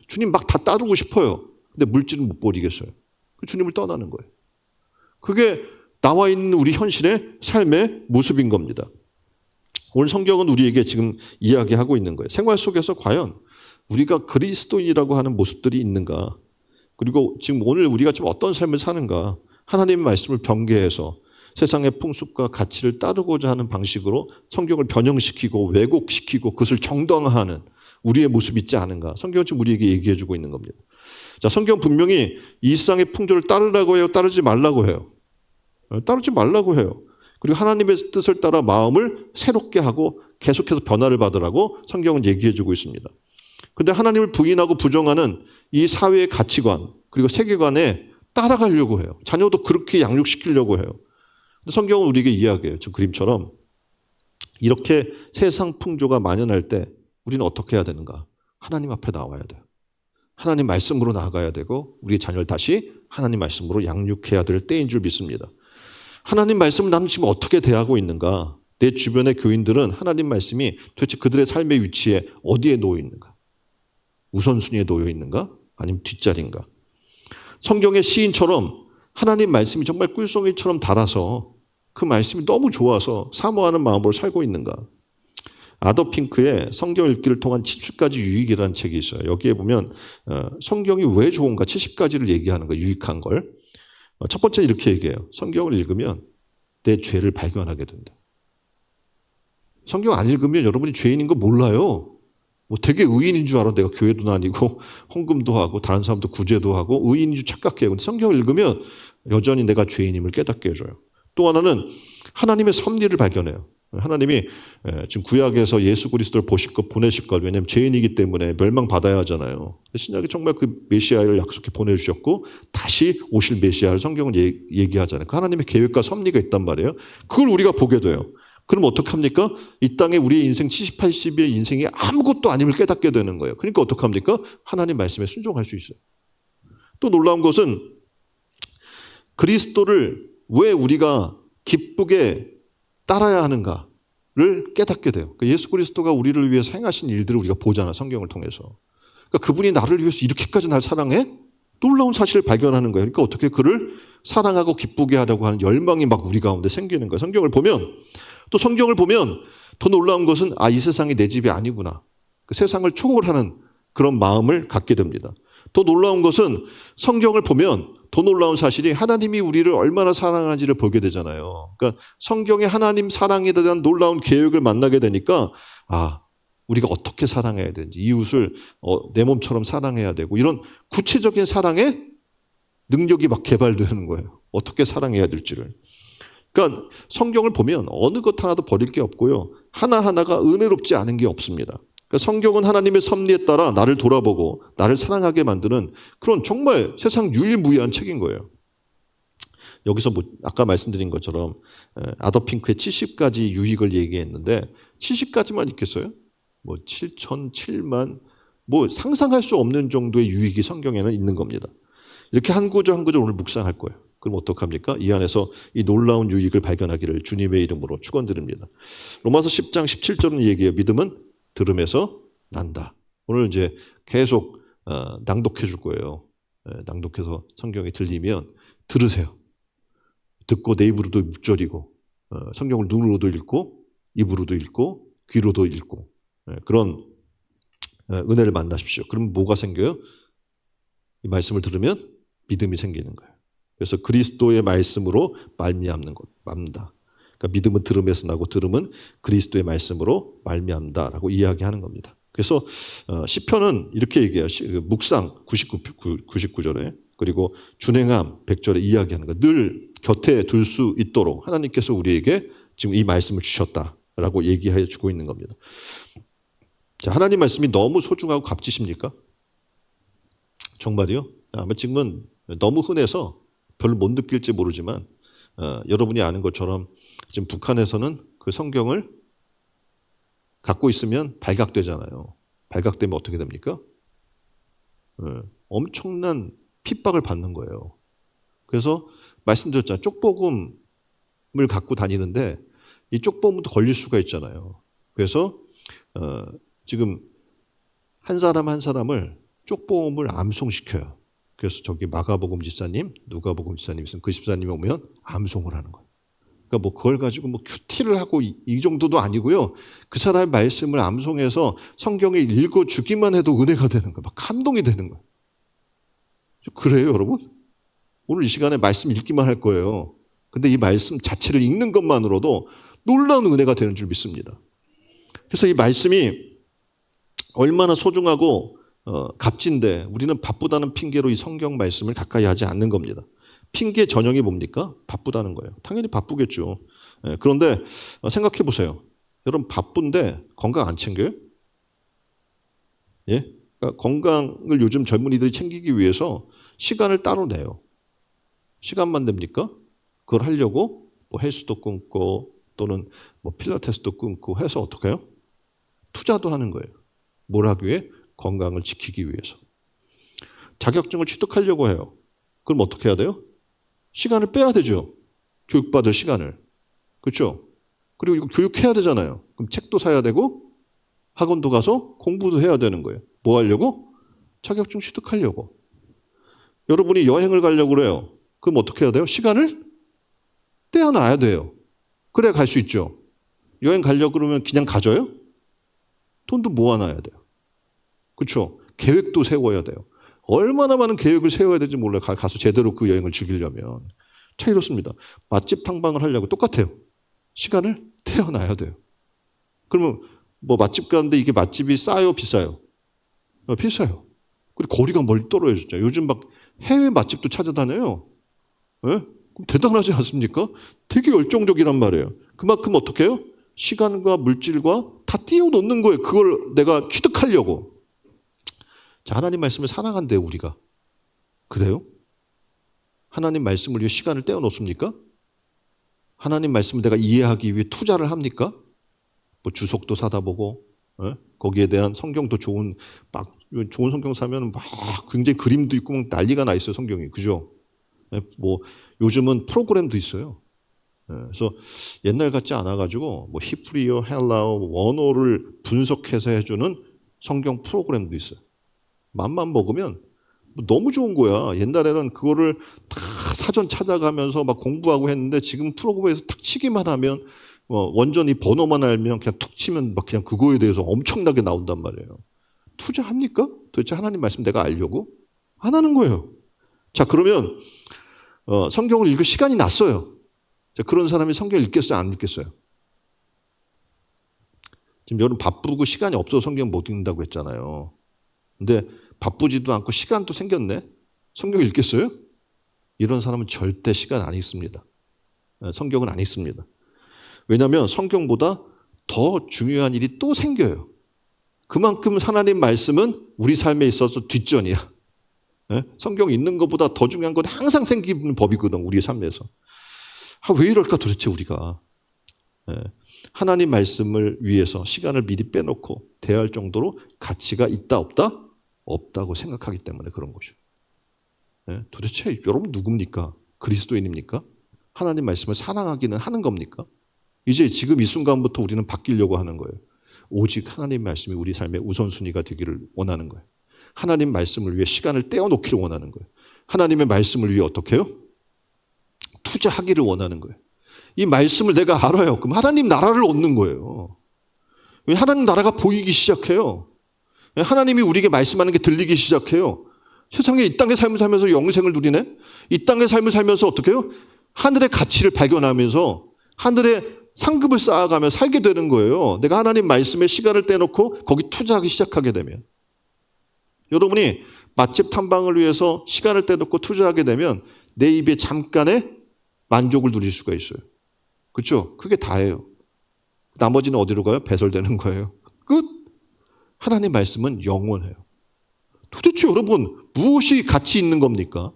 Speaker 1: 주님 막 다 따르고 싶어요. 근데 물질은 못 버리겠어요. 주님을 떠나는 거예요. 그게 나와 있는 우리 현실의 삶의 모습인 겁니다. 오늘 성경은 우리에게 지금 이야기하고 있는 거예요. 생활 속에서 과연 우리가 그리스도인이라고 하는 모습들이 있는가? 그리고 지금 오늘 우리가 지금 어떤 삶을 사는가? 하나님의 말씀을 변개해서 세상의 풍습과 가치를 따르고자 하는 방식으로 성경을 변형시키고 왜곡시키고 그것을 정당화하는 우리의 모습이 있지 않은가? 성경은 지금 우리에게 얘기해 주고 있는 겁니다. 자, 성경 분명히 이 세상의 풍조를 따르라고 해요? 따르지 말라고 해요? 따르지 말라고 해요. 그리고 하나님의 뜻을 따라 마음을 새롭게 하고 계속해서 변화를 받으라고 성경은 얘기해 주고 있습니다. 그런데 하나님을 부인하고 부정하는 이 사회의 가치관 그리고 세계관에 따라가려고 해요. 자녀도 그렇게 양육시키려고 해요. 근데 성경은 우리에게 이야기해요. 지금 그림처럼 이렇게 세상 풍조가 만연할 때 우리는 어떻게 해야 되는가? 하나님 앞에 나와야 돼요. 하나님 말씀으로 나아가야 되고 우리의 자녀를 다시 하나님 말씀으로 양육해야 될 때인 줄 믿습니다. 하나님 말씀을 나는 지금 어떻게 대하고 있는가? 내 주변의 교인들은 하나님 말씀이 도대체 그들의 삶의 위치에 어디에 놓여 있는가? 우선순위에 놓여 있는가? 아니면 뒷자리인가? 성경의 시인처럼 하나님 말씀이 정말 꿀송이처럼 달아서 그 말씀이 너무 좋아서 사모하는 마음으로 살고 있는가? 아더 핑크의 성경 읽기를 통한 70가지 유익이라는 책이 있어요. 여기에 보면 성경이 왜 좋은가 70가지를 얘기하는 거예요. 유익한 걸. 첫 번째 이렇게 얘기해요. 성경을 읽으면 내 죄를 발견하게 된다. 성경 안 읽으면 여러분이 죄인인 거 몰라요. 뭐 되게 의인인 줄 알아. 내가 교회도 다니고 헌금도 하고 다른 사람도 구제도 하고 의인인 줄 착각해요. 근데 성경을 읽으면 여전히 내가 죄인임을 깨닫게 해줘요. 또 하나는 하나님의 섭리를 발견해요. 하나님이 지금 구약에서 예수 그리스도를 보내실 것 왜냐하면 죄인이기 때문에 멸망받아야 하잖아요. 신약이 정말 그 메시아를 약속해 보내주셨고 다시 오실 메시아를 성경은 얘기하잖아요. 그 하나님의 계획과 섭리가 있단 말이에요. 그걸 우리가 보게 돼요. 그럼 어떡합니까? 이 땅에 우리의 인생 70, 80의 인생이 아무것도 아님을 깨닫게 되는 거예요. 그러니까 어떡합니까? 하나님 말씀에 순종할 수 있어요. 또 놀라운 것은 그리스도를 왜 우리가 기쁘게 따라야 하는가를 깨닫게 돼요. 그러니까 예수 그리스도가 우리를 위해서 행하신 일들을 우리가 보잖아요. 성경을 통해서. 그러니까 그분이 나를 위해서 이렇게까지 날 사랑해? 놀라운 사실을 발견하는 거예요. 그러니까 어떻게 그를 사랑하고 기쁘게 하려고 하는 열망이 막 우리 가운데 생기는 거예요. 성경을 보면 더 놀라운 것은 이 세상이 내 집이 아니구나. 그 세상을 초월하는 그런 마음을 갖게 됩니다. 더 놀라운 것은 성경을 보면 더 놀라운 사실이 하나님이 우리를 얼마나 사랑하는지를 보게 되잖아요. 그러니까 성경의 하나님 사랑에 대한 놀라운 계획을 만나게 되니까 우리가 어떻게 사랑해야 되는지 이웃을 내 몸처럼 사랑해야 되고 이런 구체적인 사랑의 능력이 막 개발되는 거예요. 어떻게 사랑해야 될지를. 그러니까 성경을 보면 어느 것 하나도 버릴 게 없고요. 하나하나가 은혜롭지 않은 게 없습니다. 그러니까 성경은 하나님의 섭리에 따라 나를 돌아보고 나를 사랑하게 만드는 그런 정말 세상 유일무이한 책인 거예요. 여기서 뭐 아까 말씀드린 것처럼 아더핑크의 70가지 유익을 얘기했는데 70가지만 있겠어요? 뭐 7천, 7만 뭐 상상할 수 없는 정도의 유익이 성경에는 있는 겁니다. 이렇게 한 구절 한 구절 오늘 묵상할 거예요. 그럼 어떡합니까? 이 안에서 이 놀라운 유익을 발견하기를 주님의 이름으로 축원드립니다. 로마서 10장 17절은 얘기해요. 믿음은 들음에서 난다. 오늘 이제 계속 낭독해 줄 거예요. 낭독해서 성경이 들리면 들으세요. 듣고 내 입으로도 묵절이고 성경을 눈으로도 읽고 입으로도 읽고 귀로도 읽고 그런 은혜를 만나십시오. 그럼 뭐가 생겨요? 이 말씀을 들으면 믿음이 생기는 거예요. 그래서 그리스도의 말씀으로 말미암는 것, 맙니다. 그러니까 믿음은 들음에서 나고 들음은 그리스도의 말씀으로 말미암다라고 이야기하는 겁니다. 그래서 시편은 이렇게 얘기해요. 묵상 99절에 그리고 준행함 100절에 이야기하는 거. 늘 곁에 둘 수 있도록 하나님께서 우리에게 지금 이 말씀을 주셨다라고 얘기해 주고 있는 겁니다. 자, 하나님 말씀이 너무 소중하고 값지십니까? 정말이요? 아마 지금은 너무 흔해서 별로 못 느낄지 모르지만 여러분이 아는 것처럼 지금 북한에서는 그 성경을 갖고 있으면 발각되잖아요. 발각되면 어떻게 됩니까? 엄청난 핍박을 받는 거예요. 그래서 말씀드렸잖아요. 쪽복음을 갖고 다니는데 이 쪽복음도 걸릴 수가 있잖아요. 그래서 지금 한 사람 한 사람을 쪽복음을 암송시켜요. 그래서 저기 마가복음 지사님, 누가복음 지사님 있으면 그 집사님이 오면 암송을 하는 거예요. 그러니까 뭐 그걸 가지고 뭐 큐티를 하고 이 정도도 아니고요. 그 사람의 말씀을 암송해서 성경을 읽어주기만 해도 은혜가 되는 거예요. 막 감동이 되는 거예요. 그래요, 여러분? 오늘 이 시간에 말씀 읽기만 할 거예요. 근데 이 말씀 자체를 읽는 것만으로도 놀라운 은혜가 되는 줄 믿습니다. 그래서 이 말씀이 얼마나 소중하고 값진데 우리는 바쁘다는 핑계로 이 성경 말씀을 가까이 하지 않는 겁니다. 핑계 전형이 뭡니까? 바쁘다는 거예요. 당연히 바쁘겠죠. 그런데 생각해 보세요. 여러분 바쁜데 건강 안 챙겨요? 예? 그러니까 건강을 요즘 젊은이들이 챙기기 위해서 시간을 따로 내요. 시간만 됩니까? 그걸 하려고 뭐 헬스도 끊고 또는 뭐 필라테스도 끊고 해서 어떻게 해요? 투자도 하는 거예요. 뭘 하기 위해? 건강을 지키기 위해서. 자격증을 취득하려고 해요. 그럼 어떻게 해야 돼요? 시간을 빼야 되죠. 교육받을 시간을. 그렇죠? 그리고 이거 교육해야 되잖아요. 그럼 책도 사야 되고 학원도 가서 공부도 해야 되는 거예요. 뭐 하려고? 자격증 취득하려고. 여러분이 여행을 가려고 그래요. 그럼 어떻게 해야 돼요? 시간을 떼어놔야 돼요. 그래야 갈 수 있죠. 여행 가려고 그러면 그냥 가져요? 돈도 모아놔야 돼요. 그렇죠? 계획도 세워야 돼요. 얼마나 많은 계획을 세워야 될지 몰라요. 가서 제대로 그 여행을 즐기려면. 참 이렇습니다. 맛집 탐방을 하려고 똑같아요. 시간을 태어나야 돼요. 그러면 뭐 맛집 가는데 이게 맛집이 싸요? 비싸요? 비싸요. 그리고 거리가 멀리 떨어져. 요즘 막 해외 맛집도 찾아다녀요. 예? 그럼 대단하지 않습니까? 되게 열정적이란 말이에요. 그만큼 어떻게 해요? 시간과 물질과 다 띄워놓는 거예요. 그걸 내가 취득하려고. 자, 하나님 말씀을 사랑한대요, 우리가. 그래요? 하나님 말씀을 위해 시간을 떼어놓습니까? 하나님 말씀을 내가 이해하기 위해 투자를 합니까? 뭐 주석도 사다 보고, 거기에 대한 성경도 좋은 성경 사면 막 굉장히 그림도 있고 막 난리가 나 있어요, 성경이. 그죠? 뭐 요즘은 프로그램도 있어요. 그래서 옛날 같지 않아가지고 뭐 히브리어, 헬라어, 원어를 분석해서 해주는 성경 프로그램도 있어요. 맘만 먹으면 너무 좋은 거야. 옛날에는 그거를 다 사전 찾아가면서 막 공부하고 했는데 지금 프로그램에서 탁 치기만 하면 원전이 번호만 알면 그냥 툭 치면 막 그냥 그거에 대해서 엄청나게 나온단 말이에요. 투자합니까? 도대체 하나님 말씀 내가 알려고? 안 하는 거예요. 자, 그러면 성경을 읽을 시간이 났어요. 자, 그런 사람이 성경을 읽겠어요? 안 읽겠어요? 지금 여러분 바쁘고 시간이 없어서 성경 못 읽는다고 했잖아요. 근데 바쁘지도 않고 시간도 생겼네? 성경 읽겠어요? 이런 사람은 절대 시간 안 읽습니다. 성경은 안 읽습니다. 왜냐하면 성경보다 더 중요한 일이 또 생겨요. 그만큼 하나님 말씀은 우리 삶에 있어서 뒷전이야. 성경 읽는 것보다 더 중요한 건 항상 생기는 법이거든, 우리 삶에서. 왜 이럴까 도대체 우리가. 하나님 말씀을 위해서 시간을 미리 빼놓고 대할 정도로 가치가 있다 없다? 없다고 생각하기 때문에 그런 거죠. 도대체 여러분 누굽니까? 그리스도인입니까? 하나님 말씀을 사랑하기는 하는 겁니까? 이제 지금 이 순간부터 우리는 바뀌려고 하는 거예요. 오직 하나님 말씀이 우리 삶의 우선순위가 되기를 원하는 거예요. 하나님 말씀을 위해 시간을 떼어놓기를 원하는 거예요. 하나님의 말씀을 위해 어떻게 해요? 투자하기를 원하는 거예요. 이 말씀을 내가 알아요. 그럼 하나님 나라를 얻는 거예요. 왜 하나님 나라가 보이기 시작해요. 하나님이 우리에게 말씀하는 게 들리기 시작해요. 세상에 이 땅의 삶을 살면서 영생을 누리네? 이 땅의 삶을 살면서 어떻게 해요? 하늘의 가치를 발견하면서 하늘의 상급을 쌓아가며 살게 되는 거예요. 내가 하나님 말씀에 시간을 떼놓고 거기 투자하기 시작하게 되면. 여러분이 맛집 탐방을 위해서 시간을 떼놓고 투자하게 되면 내 입에 잠깐의 만족을 누릴 수가 있어요. 그렇죠? 그게 다예요. 나머지는 어디로 가요? 배설되는 거예요. 끝. 하나님 말씀은 영원해요. 도대체 여러분 무엇이 가치 있는 겁니까?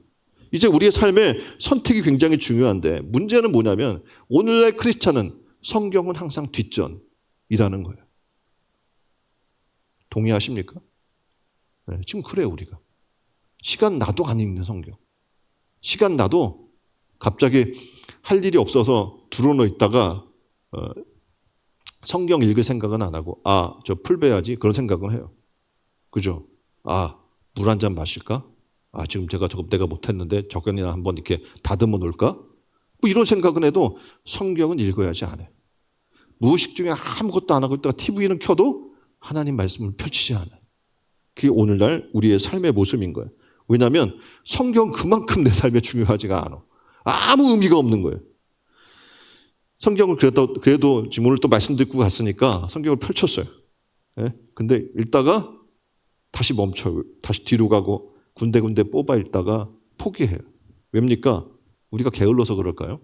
Speaker 1: 이제 우리의 삶에 선택이 굉장히 중요한데 문제는 뭐냐면 오늘날 크리스찬은 성경은 항상 뒷전이라는 거예요. 동의하십니까? 네, 지금 그래요 우리가. 시간 나도 안 읽는 성경. 시간 나도 갑자기 할 일이 없어서 들어놓 있다가 성경 읽을 생각은 안 하고 저 풀베야지 그런 생각은 해요. 그죠? 물 한 잔 마실까? 지금 제가 내가 못했는데 저건이나 한번 이렇게 다듬어 놓을까? 뭐 이런 생각은 해도 성경은 읽어야지 안 해요. 무의식 중에 아무것도 안 하고 있다가 TV는 켜도 하나님 말씀을 펼치지 않아요. 그게 오늘날 우리의 삶의 모습인 거예요. 왜냐하면 성경 그만큼 내 삶에 중요하지가 않아. 아무 의미가 없는 거예요. 성경을 그래도 지금 오늘 또 말씀 듣고 갔으니까 성경을 펼쳤어요. 근데 읽다가 다시 멈춰요. 다시 뒤로 가고 군데군데 뽑아 읽다가 포기해요. 왜입니까? 우리가 게을러서 그럴까요?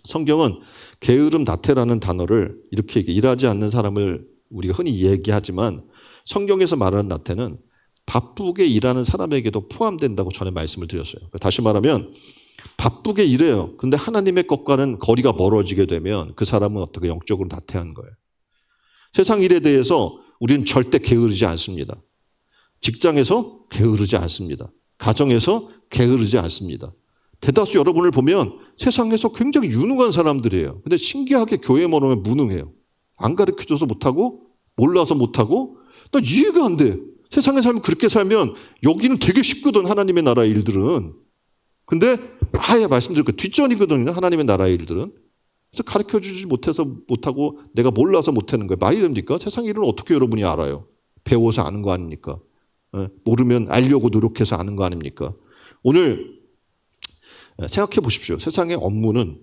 Speaker 1: 성경은 게으름 나태라는 단어를 이렇게 일하지 않는 사람을 우리가 흔히 얘기하지만 성경에서 말하는 나태는 바쁘게 일하는 사람에게도 포함된다고 전에 말씀을 드렸어요. 다시 말하면 바쁘게 일해요. 근데 하나님의 것과는 거리가 멀어지게 되면 그 사람은 어떻게 영적으로 나태한 거예요. 세상 일에 대해서 우리는 절대 게으르지 않습니다. 직장에서 게으르지 않습니다. 가정에서 게으르지 않습니다. 대다수 여러분을 보면 세상에서 굉장히 유능한 사람들이에요. 근데 신기하게 교회에 오면 무능해요. 안 가르쳐줘서 못하고 몰라서 못하고 나 이해가 안 돼. 세상에 살면 그렇게 살면 여기는 되게 쉽거든 하나님의 나라의 일들은. 근데 말씀드릴 거 뒷전이거든요 하나님의 나라의 일들은. 그래서 가르쳐주지 못해서 못하고 내가 몰라서 못하는 거예요. 말이 됩니까? 세상 일은 어떻게 여러분이 알아요? 배워서 아는 거 아닙니까? 모르면 알려고 노력해서 아는 거 아닙니까? 오늘 생각해 보십시오. 세상의 업무는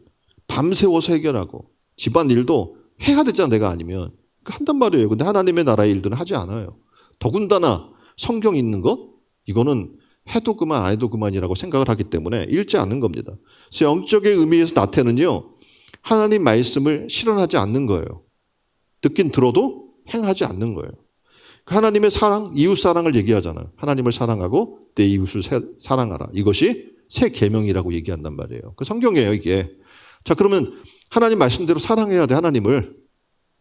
Speaker 1: 밤새워서 해결하고 집안일도 해야 되잖아 내가 아니면. 한단 말이에요. 근데 하나님의 나라의 일들은 하지 않아요. 더군다나 성경 읽는 것 이거는 해도 그만 안 해도 그만이라고 생각을 하기 때문에 읽지 않는 겁니다. 그래서 영적의 의미에서 나태는요. 하나님 말씀을 실현하지 않는 거예요. 듣긴 들어도 행하지 않는 거예요. 하나님의 사랑, 이웃 사랑을 얘기하잖아요. 하나님을 사랑하고 내 이웃을 사랑하라. 이것이 새 계명이라고 얘기한단 말이에요. 그 성경이에요 이게. 자 그러면 하나님 말씀대로 사랑해야 돼 하나님을.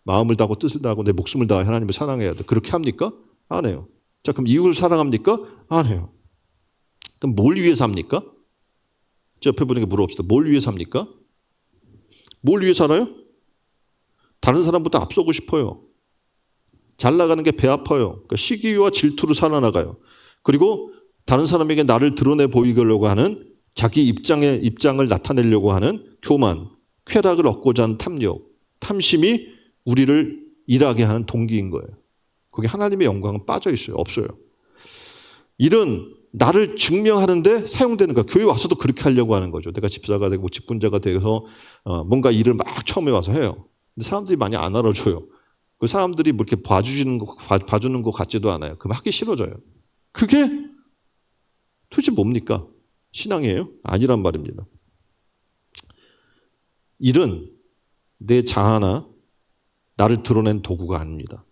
Speaker 1: 마음을 다하고 뜻을 다하고 내 목숨을 다해 하나님을 사랑해야 돼. 그렇게 합니까? 안 해요. 자 그럼 이웃을 사랑합니까? 안 해요. 그럼 뭘 위해서 합니까? 저 옆에 분에게 물어봅시다. 뭘 위해서 합니까? 뭘 위해 살아요? 다른 사람보다 앞서고 싶어요. 잘 나가는 게 배 아파요. 그러니까 시기와 질투로 살아나가요. 그리고 다른 사람에게 나를 드러내 보이려고 하는 자기 입장을 나타내려고 하는 교만, 쾌락을 얻고자 하는 탐욕, 탐심이 우리를 일하게 하는 동기인 거예요. 거기 하나님의 영광은 빠져 있어요. 없어요. 일은 나를 증명하는데 사용되는 거야. 교회 와서도 그렇게 하려고 하는 거죠. 내가 집사가 되고 직분자가 돼서 뭔가 일을 막 처음에 와서 해요. 근데 사람들이 많이 안 알아줘요. 그 사람들이 뭐 이렇게 봐주는 것 같지도 않아요. 그럼 하기 싫어져요. 그게 도대체 뭡니까? 신앙이에요? 아니란 말입니다. 일은 내 자아나 나를 드러낸 도구가 아닙니다.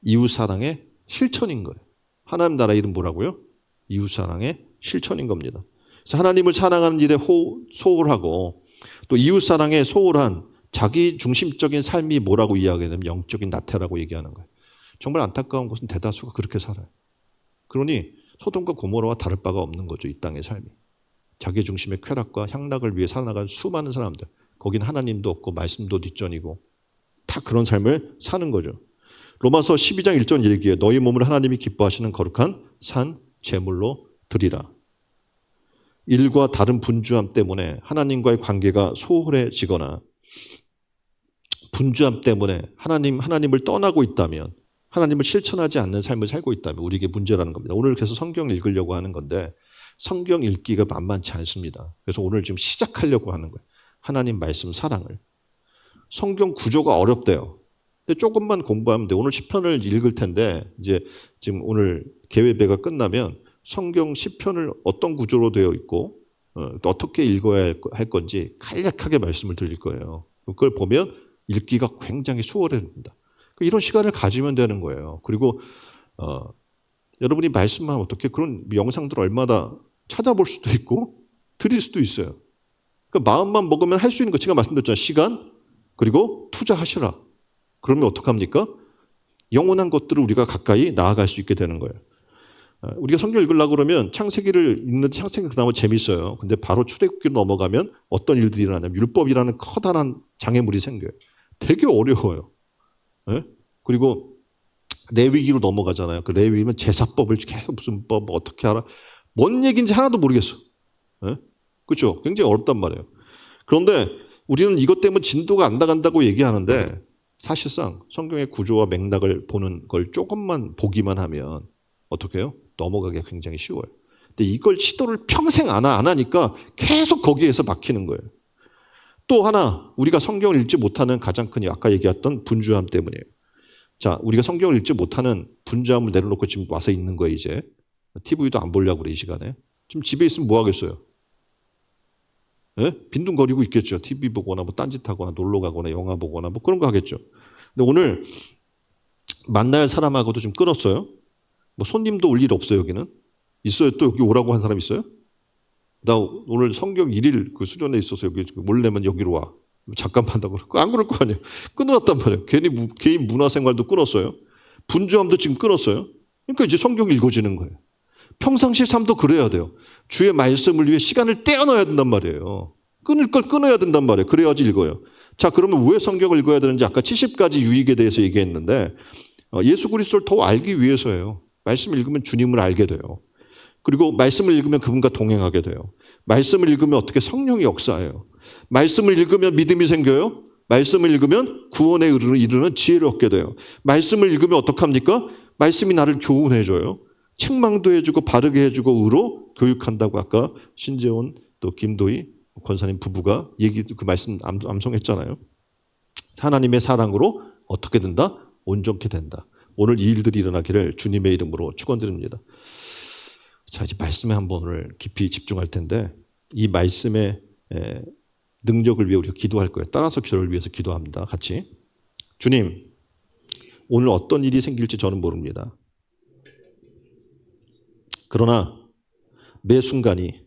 Speaker 1: 이웃사랑의 실천인 거예요. 하나님 나라 일은 뭐라고요? 이웃사랑의 실천인 겁니다. 그래서 하나님을 사랑하는 일에 소홀하고 또 이웃사랑에 소홀한 자기 중심적인 삶이 뭐라고 이야기하게 되면 영적인 나태라고 얘기하는 거예요. 정말 안타까운 것은 대다수가 그렇게 살아요. 그러니 소돔과 고모라와 다를 바가 없는 거죠. 이 땅의 삶이. 자기 중심의 쾌락과 향락을 위해 살아나간 수많은 사람들. 거긴 하나님도 없고 말씀도 뒷전이고 다 그런 삶을 사는 거죠. 로마서 12장 1절 얘기에 너희 몸을 하나님이 기뻐하시는 거룩한 산 제물로 드리라. 일과 다른 분주함 때문에 하나님과의 관계가 소홀해지거나 분주함 때문에 하나님을 떠나고 있다면 하나님을 실천하지 않는 삶을 살고 있다면 우리에게 문제라는 겁니다. 오늘 그래서 성경 읽으려고 하는 건데 성경 읽기가 만만치 않습니다. 그래서 오늘 지금 시작하려고 하는 거예요. 하나님 말씀 사랑을. 성경 구조가 어렵대요. 근데 조금만 공부하면 돼요. 오늘 시편을 읽을 텐데 이제 지금 오늘 계회배가 끝나면 성경 시편을 어떤 구조로 되어 있고 또 어떻게 읽어야 할 건지 간략하게 말씀을 드릴 거예요. 그걸 보면 읽기가 굉장히 수월합니다. 이런 시간을 가지면 되는 거예요. 그리고 여러분이 말씀만 어떻게 그런 영상들 얼마나 찾아볼 수도 있고 드릴 수도 있어요. 그러니까 마음만 먹으면 할 수 있는 거 제가 말씀드렸잖아요. 시간 그리고 투자하시라. 그러면 어떡합니까? 영원한 것들을 우리가 가까이 나아갈 수 있게 되는 거예요. 우리가 성경 읽으려고 그러면 창세기를 읽는데 창세기가 그나마 재밌어요. 근데 바로 출애굽기로 넘어가면 어떤 일들이 일어나냐면 율법이라는 커다란 장애물이 생겨요. 되게 어려워요. 네? 그리고 레위기로 넘어가잖아요. 그 레위기면 제사법을 계속 무슨 법 어떻게 알아? 뭔 얘기인지 하나도 모르겠어. 네? 그렇죠? 굉장히 어렵단 말이에요. 그런데 우리는 이것 때문에 진도가 안 나간다고 얘기하는데 사실상 성경의 구조와 맥락을 보는 걸 조금만 보기만 하면 어떻게 해요? 넘어가기가 굉장히 쉬워요. 근데 이걸 시도를 평생 안 하니까 계속 거기에서 막히는 거예요. 또 하나 우리가 성경을 읽지 못하는 가장 큰 아까 얘기했던 분주함 때문이에요. 자, 우리가 성경을 읽지 못하는 분주함을 내려놓고 지금 와서 있는 거예요. 이제 TV도 안 보려고 그래 이 시간에. 지금 집에 있으면 뭐 하겠어요? 예? 빈둥거리고 있겠죠. TV 보거나 뭐 딴짓하거나 놀러 가거나 영화 보거나 뭐 그런 거 하겠죠. 근데 오늘 만날 사람하고도 좀 끊었어요. 뭐 손님도 올 일 없어요. 여기는. 있어요? 또 여기 오라고 한 사람 있어요? 나 오늘 성경 1일 그 수련회 있어서 여기 몰래면 여기로 와. 잠깐만 한다고 그러고 안 그럴 거 아니에요. 끊어놨단 말이에요. 괜히 개인 문화생활도 끊었어요. 분주함도 지금 끊었어요. 그러니까 이제 성경이 읽어지는 거예요. 평상시 삶도 그래야 돼요. 주의 말씀을 위해 시간을 떼어넣어야 된단 말이에요. 끊을 걸 끊어야 된단 말이에요. 그래야지 읽어요. 자, 그러면 왜 성경을 읽어야 되는지 아까 70가지 유익에 대해서 얘기했는데 예수 그리스도를 더 알기 위해서예요. 말씀을 읽으면 주님을 알게 돼요. 그리고 말씀을 읽으면 그분과 동행하게 돼요. 말씀을 읽으면 어떻게 성령이 역사해요. 말씀을 읽으면 믿음이 생겨요. 말씀을 읽으면 구원에 이르는 지혜를 얻게 돼요. 말씀을 읽으면 어떡합니까? 말씀이 나를 교훈해줘요. 책망도 해주고 바르게 해주고 의로 교육한다고 아까 신재원 또 김도희 권사님 부부가 그 말씀 암송했잖아요. 하나님의 사랑으로 어떻게 된다? 온전케 된다. 오늘 이 일들이 일어나기를 주님의 이름으로 축원드립니다. 자, 이제 말씀에 한번 오늘 깊이 집중할 텐데 이 말씀의 능력을 위해 우리가 기도할 거예요. 따라서 저를 위해서 기도합니다. 같이. 주님, 오늘 어떤 일이 생길지 저는 모릅니다. 그러나 매 순간이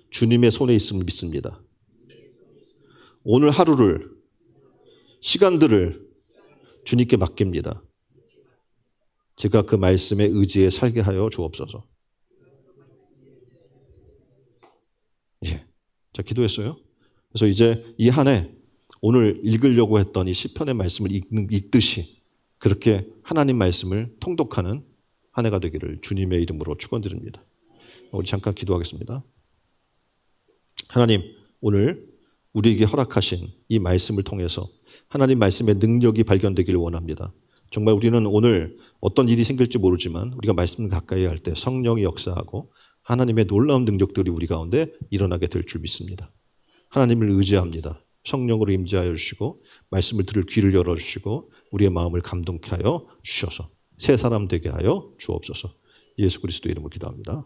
Speaker 1: 주님의 손에 있음을 믿습니다. 오늘 하루를, 시간들을 주님께 맡깁니다. 제가 그 말씀에 의지해 살게 하여 주옵소서. 예. 자, 기도했어요. 그래서 이제 이 한 해 오늘 읽으려고 했던 이 시편의 말씀을 읽듯이 그렇게 하나님 말씀을 통독하는 한 해가 되기를 주님의 이름으로 축원드립니다. 우리 잠깐 기도하겠습니다. 하나님, 오늘 우리에게 허락하신 이 말씀을 통해서 하나님 말씀의 능력이 발견되기를 원합니다. 정말 우리는 오늘 어떤 일이 생길지 모르지만 우리가 말씀을 가까이 할 때 성령이 역사하고 하나님의 놀라운 능력들이 우리 가운데 일어나게 될 줄 믿습니다. 하나님을 의지합니다. 성령으로 임재하여 주시고 말씀을 들을 귀를 열어주시고 우리의 마음을 감동케 하여 주셔서 새 사람 되게 하여 주옵소서. 예수 그리스도 이름으로 기도합니다.